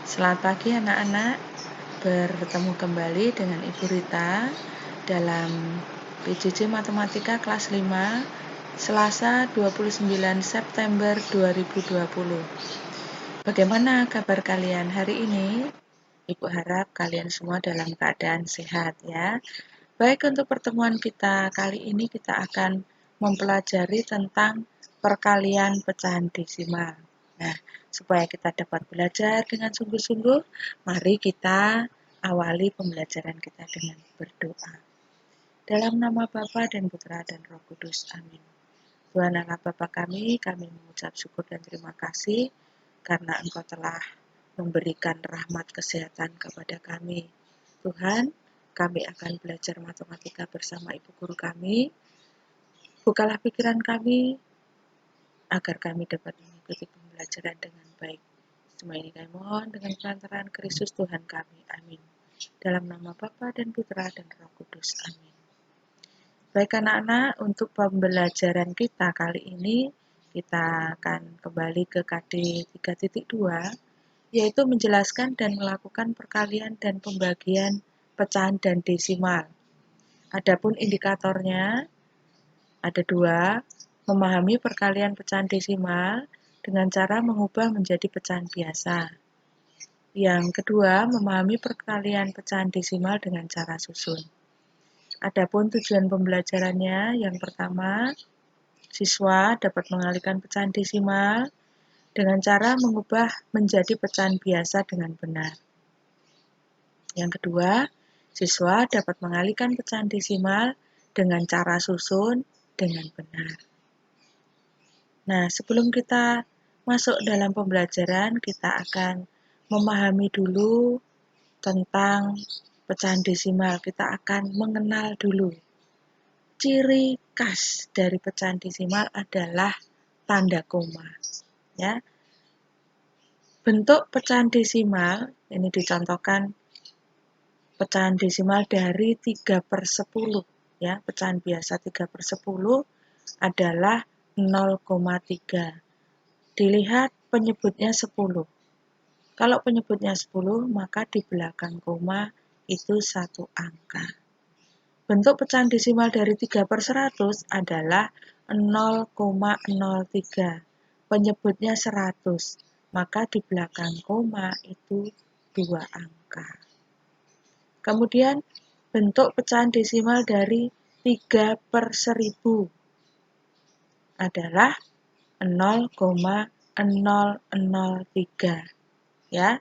Selamat pagi anak-anak, bertemu kembali dengan Ibu Rita dalam PJJ Matematika kelas 5 Selasa 29 September 2020. Bagaimana kabar kalian hari ini? Ibu harap kalian semua dalam keadaan sehat ya. Baik, untuk pertemuan kita kali ini kita akan mempelajari tentang perkalian pecahan desimal. Nah, supaya kita dapat belajar dengan sungguh-sungguh, mari kita awali pembelajaran kita dengan berdoa. Dalam nama Bapa dan Putra dan Roh Kudus, amin. Tuhan Allah Bapa kami mengucap syukur dan terima kasih karena Engkau telah memberikan rahmat kesehatan kepada kami. Tuhan, kami akan belajar matematika bersama Ibu Guru kami. Bukalah pikiran kami agar kami dapat mengikuti pembelajaran dengan baik. Semua ini kami mohon dengan perantaraan Kristus Tuhan kami. Amin. Dalam nama Bapa dan Putra dan Roh Kudus. Amin. Baik anak-anak, untuk pembelajaran kita kali ini, kita akan kembali ke KD 3.2, yaitu menjelaskan dan melakukan perkalian dan pembagian pecahan dan desimal. Adapun indikatornya ada dua, memahami perkalian pecahan desimal dengan cara mengubah menjadi pecahan biasa. Yang kedua, memahami perkalian pecahan desimal dengan cara susun. Adapun tujuan pembelajarannya, yang pertama, siswa dapat mengalihkan pecahan desimal dengan cara mengubah menjadi pecahan biasa dengan benar. Yang kedua, siswa dapat mengalihkan pecahan desimal dengan cara susun dengan benar. Nah, sebelum kita masuk dalam pembelajaran, kita akan memahami dulu tentang pecahan desimal. Kita akan mengenal dulu. Ciri khas dari pecahan desimal adalah tanda koma. Ya. Bentuk pecahan desimal, ini dicontohkan pecahan desimal dari 3/10. Ya, pecahan biasa 3/10 adalah 0,3. Dilihat penyebutnya 10. Kalau penyebutnya 10, maka di belakang koma itu satu angka. Bentuk pecahan desimal dari 3/100 adalah 0,03. Penyebutnya 100, maka di belakang koma itu 2 angka. Kemudian bentuk pecahan desimal dari 3/1000 adalah 0,003. Ya.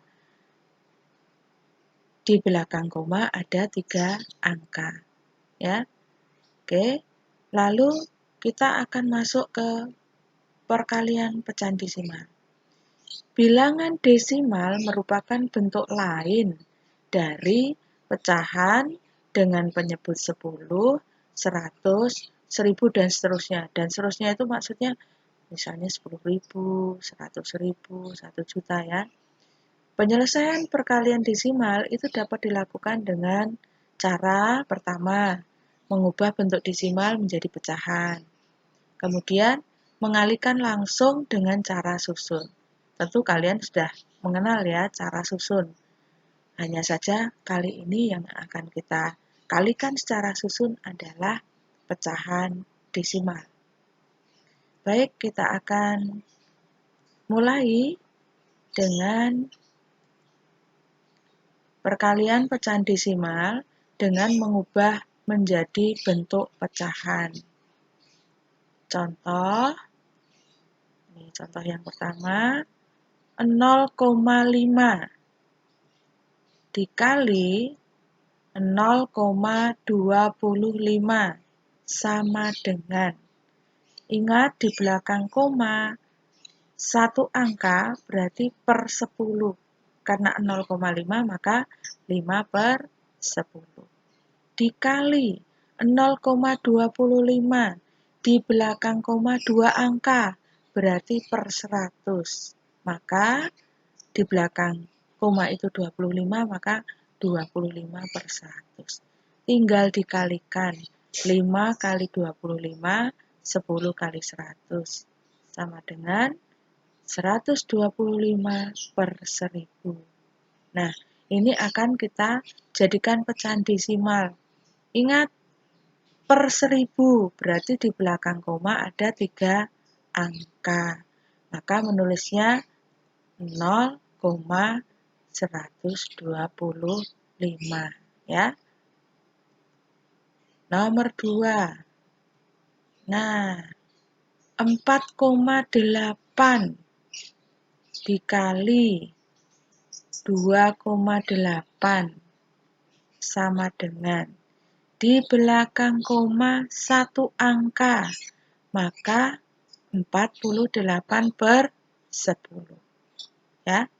Di belakang koma ada 3 angka. Ya. Oke. Lalu kita akan masuk ke perkalian pecahan desimal. Bilangan desimal merupakan bentuk lain dari pecahan dengan penyebut 10, 100, 1000 dan seterusnya. Dan seterusnya itu maksudnya misalnya 10.000, 100.000, 1 juta ya. Penyelesaian perkalian desimal itu dapat dilakukan dengan cara pertama, mengubah bentuk desimal menjadi pecahan. Kemudian, mengalihkan langsung dengan cara susun. Tentu kalian sudah mengenal ya cara susun. Hanya saja kali ini yang akan kita kalikan secara susun adalah pecahan desimal. Baik, kita akan mulai dengan perkalian pecahan desimal dengan mengubah menjadi bentuk pecahan. Contoh, ini contoh yang pertama, 0,5 dikali 0,25 sama dengan, ingat di belakang koma, satu angka berarti per 10. Karena 0,5 maka 5/10. Dikali 0,25 di belakang koma 2 angka berarti per 100. Maka di belakang koma itu 25 maka 25/100. Tinggal dikalikan 5 kali 25, 10 kali 100 sama dengan 125/1000. Nah, ini akan kita jadikan pecahan desimal. Ingat, per 1000, berarti di belakang koma ada 3 angka. Maka menulisnya 0,125 ya. Nomor 2. Nah, 4,8 dikali 2,8 sama dengan di belakang koma 1 angka, maka 48 per 10. Ya.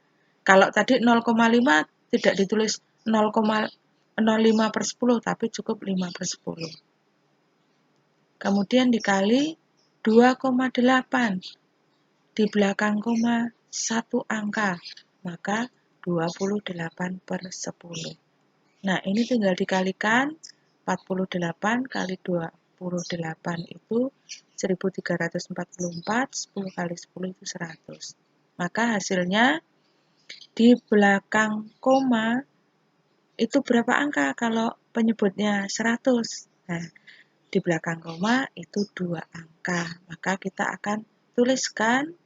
Kalau tadi 0,5 tidak ditulis 0,05 per 10, tapi cukup 5 per 10. Kemudian dikali 2,8 di belakang koma 1 angka, maka 28 per 10. Nah, ini tinggal dikalikan, 48 kali 28 itu 1344, 10 kali 10 itu 100. Maka hasilnya di belakang koma itu berapa angka kalau penyebutnya 100? Nah, di belakang koma itu 2 angka. Maka kita akan tuliskan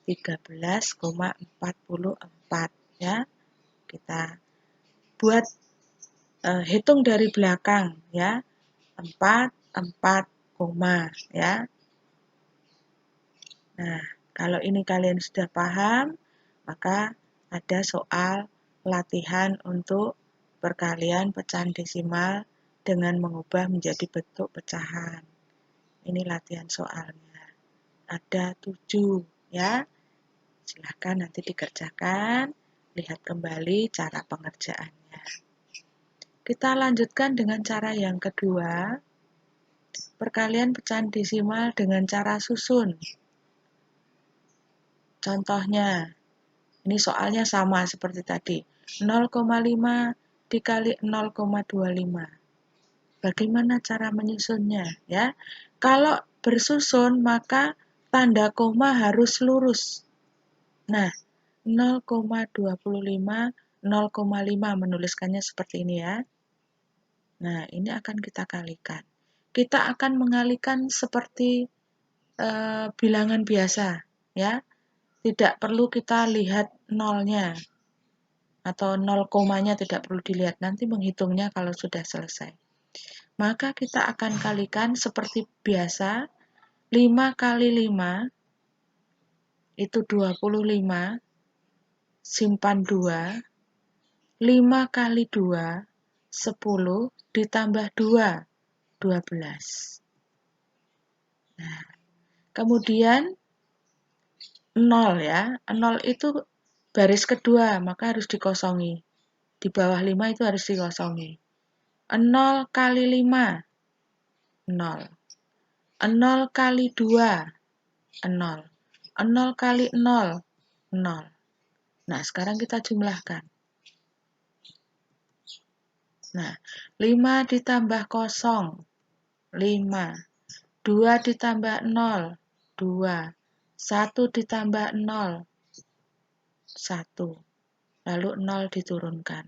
13,44 ya. Kita buat hitung dari belakang ya. 4 koma ya. Nah, kalau ini kalian sudah paham, maka ada soal latihan untuk perkalian pecahan desimal dengan mengubah menjadi bentuk pecahan. Ini latihan soalnya. Ada 7 ya. Silahkan nanti dikerjakan, lihat kembali cara pengerjaannya. Kita lanjutkan dengan cara yang kedua, perkalian pecahan desimal dengan cara susun. Contohnya, ini soalnya sama seperti tadi, 0,5 dikali 0,25. Bagaimana cara menyusunnya ya? Kalau bersusun maka tanda koma harus lurus. Nah, 0,25, 0,5 menuliskannya seperti ini ya. Nah, ini akan kita kalikan. Kita akan mengalikan seperti bilangan biasa ya. Tidak perlu kita lihat nolnya atau 0 komanya tidak perlu dilihat, nanti menghitungnya kalau sudah selesai. Maka kita akan kalikan seperti biasa, 5 kali 5 itu 25, simpan 2, 5 kali 2, 10, ditambah 2, 12. Nah, kemudian 0 ya, 0 itu baris kedua, maka harus dikosongi. Di bawah 5 itu harus dikosongi. 0 kali 5, 0. 0 kali 2, 0. 0 kali 0, 0. Nah, sekarang kita jumlahkan. Nah, 5 ditambah 0, 5. 2 ditambah 0, 2. 1 ditambah 0, 1. Lalu 0 diturunkan.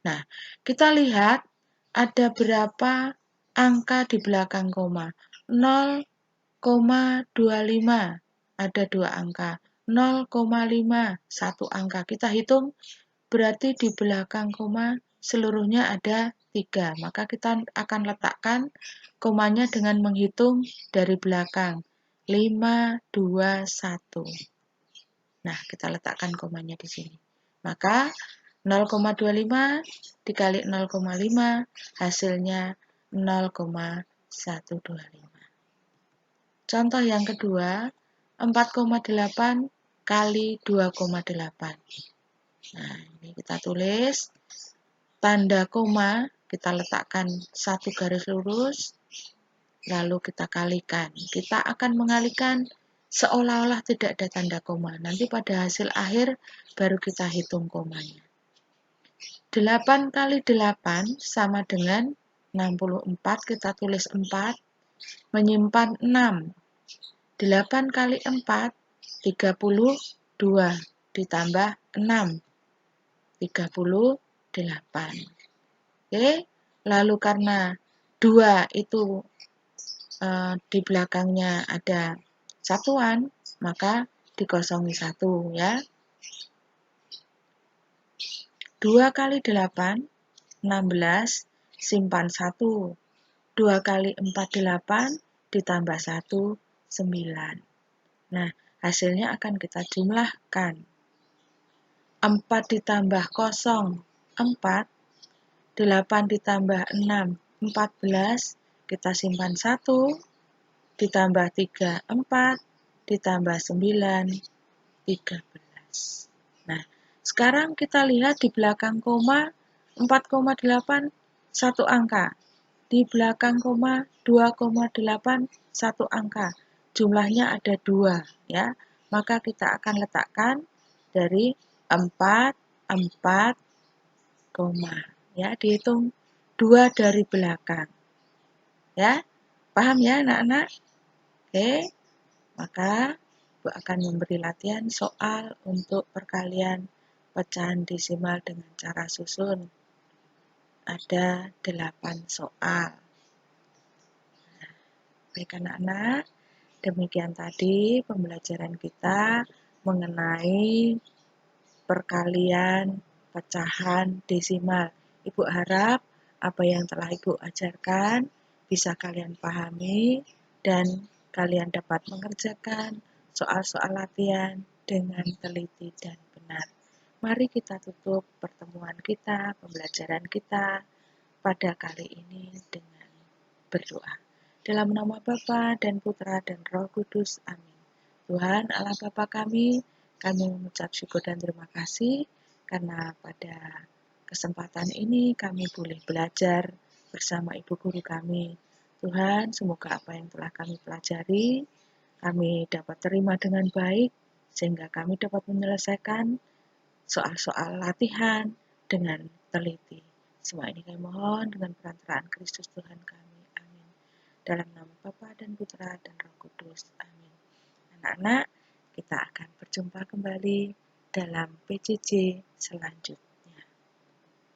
Nah, kita lihat ada berapa angka di belakang koma. 0,25 ada 2 angka. 0,5 1 angka. Kita hitung berarti di belakang koma seluruhnya ada 3. Maka kita akan letakkan komanya dengan menghitung dari belakang. 5, 2, 1. Nah, kita letakkan komanya di sini. Maka 0,25 dikali 0,5 hasilnya 0,125. Contoh yang kedua, 4,8 kali 2,8. Nah, ini kita tulis tanda koma, kita letakkan satu garis lurus, lalu kita kalikan. Kita akan mengalikan seolah-olah tidak ada tanda koma. Nanti pada hasil akhir baru kita hitung komanya. 8 kali 8 sama dengan 64, kita tulis 4, menyimpan 6. 8 kali 4, 32, ditambah 6. 38. Oke, lalu karena 2 itu di belakangnya ada satuan, maka dikosongi 1 ya. 2 kali 8, 16, simpan 1. 2 kali 4, 8, ditambah 1, 9. Nah, hasilnya akan kita jumlahkan. 4 ditambah 0, 4. 8 ditambah 6, 14. Kita simpan 1. Ditambah 3, 4. Ditambah 9, 13. Nah, sekarang kita lihat di belakang koma 4,8 satu angka. Di belakang koma 2,8 satu angka. Jumlahnya ada 2 ya. Maka kita akan letakkan dari 4 koma ya, dihitung 2 dari belakang. Ya. Paham ya anak-anak? Oke. Maka Ibu akan memberi latihan soal untuk perkalian pecahan desimal dengan cara susun. Ada 8 soal. Baik anak-anak, demikian tadi pembelajaran kita mengenai perkalian pecahan desimal. Ibu harap apa yang telah Ibu ajarkan bisa kalian pahami dan kalian dapat mengerjakan soal-soal latihan dengan teliti dan benar. Mari kita tutup pertemuan kita, pembelajaran kita pada kali ini dengan berdoa. Dalam nama Bapa dan Putra dan Roh Kudus. Amin. Tuhan Allah Bapa kami mengucap syukur dan terima kasih karena pada kesempatan ini kami boleh belajar bersama Ibu Guru kami. Tuhan, semoga apa yang telah kami pelajari, kami dapat terima dengan baik, sehingga kami dapat menyelesaikan soal-soal latihan dengan teliti. Semua ini kami mohon dengan perantaraan Kristus Tuhan kami. Amin. Dalam nama Bapa dan Putra dan Roh Kudus. Amin. Anak-anak, kita akan berjumpa kembali dalam PJJ selanjutnya.